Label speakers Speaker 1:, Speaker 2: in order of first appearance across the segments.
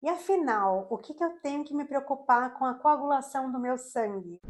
Speaker 1: E afinal, o que eu tenho que me preocupar com a coagulação do meu sangue?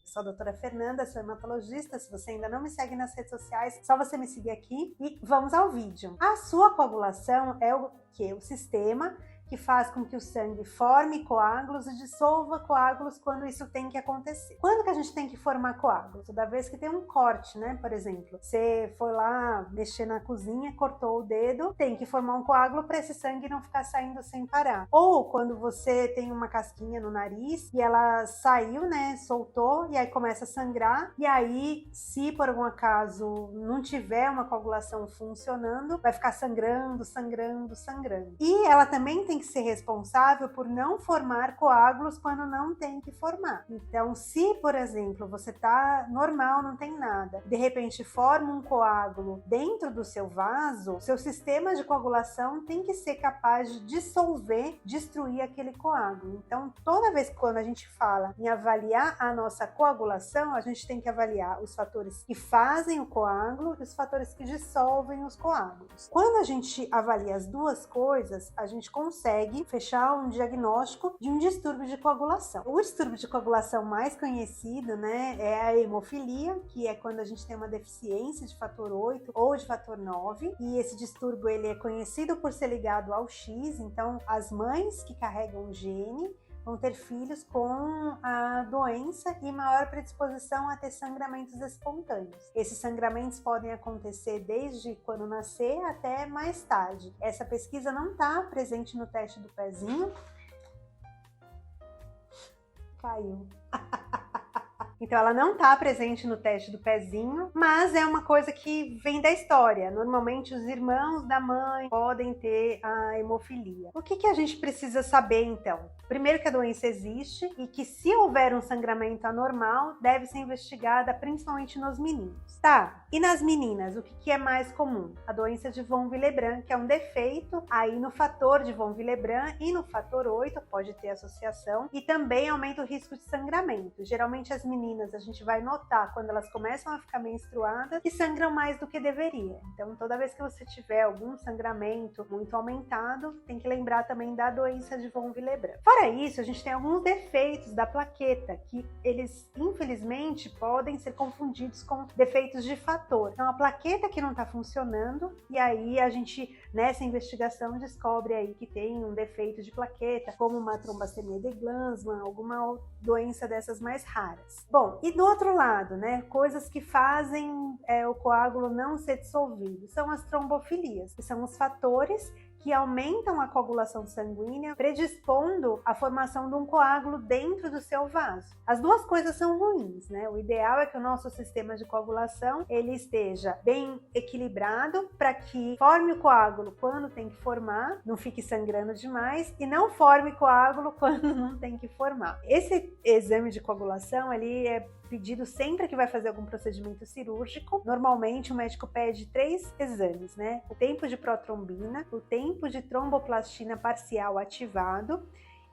Speaker 1: Sou a doutora Fernanda, sou hematologista. Se você ainda não me segue nas redes sociais, só você me seguir aqui e vamos ao vídeo. A sua coagulação é o que? O sistema que faz com que o sangue forme coágulos e dissolva coágulos quando isso tem que acontecer. Quando que a gente tem que formar coágulos? Toda vez que tem um corte, né? Por exemplo, você foi lá mexer na cozinha, cortou o dedo, tem que formar um coágulo para esse sangue não ficar saindo sem parar. Ou quando você tem uma casquinha no nariz e ela saiu, né? Soltou e aí começa a sangrar. E aí, se por algum acaso não tiver uma coagulação funcionando, vai ficar sangrando, sangrando, sangrando. E ela também tem que ser responsável por não formar coágulos quando não tem que formar. Então, se, por exemplo, você tá normal, não tem nada, de repente forma um coágulo dentro do seu vaso, seu sistema de coagulação tem que ser capaz de dissolver, destruir aquele coágulo. Então, toda vez que quando a gente fala em avaliar a nossa coagulação, a gente tem que avaliar os fatores que fazem o coágulo e os fatores que dissolvem os coágulos. Quando a gente avalia as duas coisas, a gente consegue fechar um diagnóstico de um distúrbio de coagulação. O distúrbio de coagulação mais conhecido, né, é a hemofilia, que é quando a gente tem uma deficiência de fator 8 ou de fator 9, e esse distúrbio ele é conhecido por ser ligado ao X, então as mães que carregam o gene vão ter filhos com a doença e maior predisposição a ter sangramentos espontâneos. Esses sangramentos podem acontecer desde quando nascer até mais tarde. Essa pesquisa não está presente no teste do pezinho. Caiu. Então ela não está presente no teste do pezinho, mas é uma coisa que vem da história. Normalmente os irmãos da mãe podem ter a hemofilia. O que a gente precisa saber então? Primeiro que a doença existe e que se houver um sangramento anormal, deve ser investigada principalmente nos meninos. Tá, e nas meninas, o que é mais comum? A doença de von Willebrand, que é um defeito aí no fator de von Willebrand e no fator 8, pode ter associação, e também aumenta o risco de sangramento. Geralmente as meninas a gente vai notar quando elas começam a ficar menstruadas que sangram mais do que deveria. Então toda vez que você tiver algum sangramento muito aumentado, tem que lembrar também da doença de von Willebrand. Fora isso, a gente tem alguns defeitos da plaqueta que eles infelizmente podem ser confundidos com defeitos de fator. Então a plaqueta que não está funcionando e aí a gente nessa investigação descobre aí que tem um defeito de plaqueta, como uma trombastemia de Glanzmann, alguma doença dessas mais raras. Bom, e do outro lado, né, coisas que fazem o coágulo não ser dissolvido são as trombofilias, que são os fatores que aumentam a coagulação sanguínea, predispondo à formação de um coágulo dentro do seu vaso. As duas coisas são ruins, né? O ideal é que o nosso sistema de coagulação ele esteja bem equilibrado para que forme o coágulo quando tem que formar, não fique sangrando demais, e não forme coágulo quando não tem que formar. Esse exame de coagulação ele é pedido sempre que vai fazer algum procedimento cirúrgico. Normalmente o médico pede 3 exames, né? O tempo de protrombina, o tempo de tromboplastina parcial ativado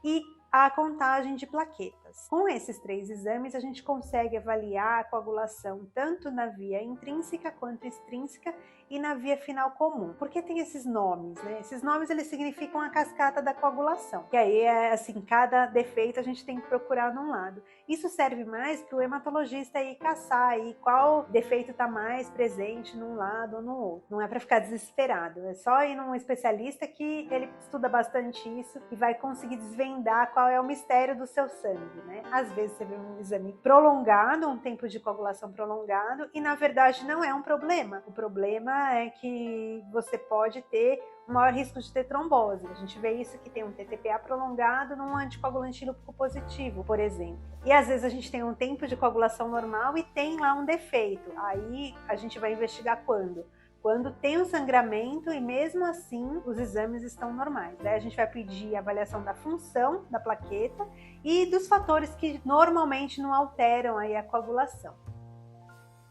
Speaker 1: e a contagem de plaquetas. Com esses 3 exames, a gente consegue avaliar a coagulação tanto na via intrínseca quanto extrínseca e na via final comum. Por que tem esses nomes, né? Esses nomes eles significam a cascata da coagulação. E aí é assim, cada defeito a gente tem que procurar num lado. Isso serve mais para o hematologista aí caçar aí qual defeito está mais presente num lado ou no outro. Não é para ficar desesperado, é só ir num especialista que ele estuda bastante isso e vai conseguir desvendar qual é o mistério do seu sangue, né? Às vezes você vê um exame prolongado, um tempo de coagulação prolongado e na verdade não é um problema. O problema é que você pode ter um maior risco de ter trombose. A gente vê isso que tem um TTPA prolongado num anticoagulante lúpico positivo, por exemplo. E às vezes a gente tem um tempo de coagulação normal e tem lá um defeito. Aí a gente vai investigar quando? Quando tem um sangramento e mesmo assim os exames estão normais. Daí a gente vai pedir a avaliação da função da plaqueta e dos fatores que normalmente não alteram aí a coagulação.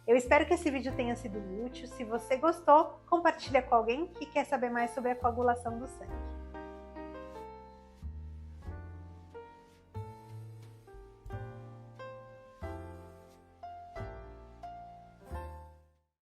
Speaker 1: Eu espero que esse vídeo tenha sido útil. Se você gostou, compartilha com alguém que quer saber mais sobre a coagulação do sangue.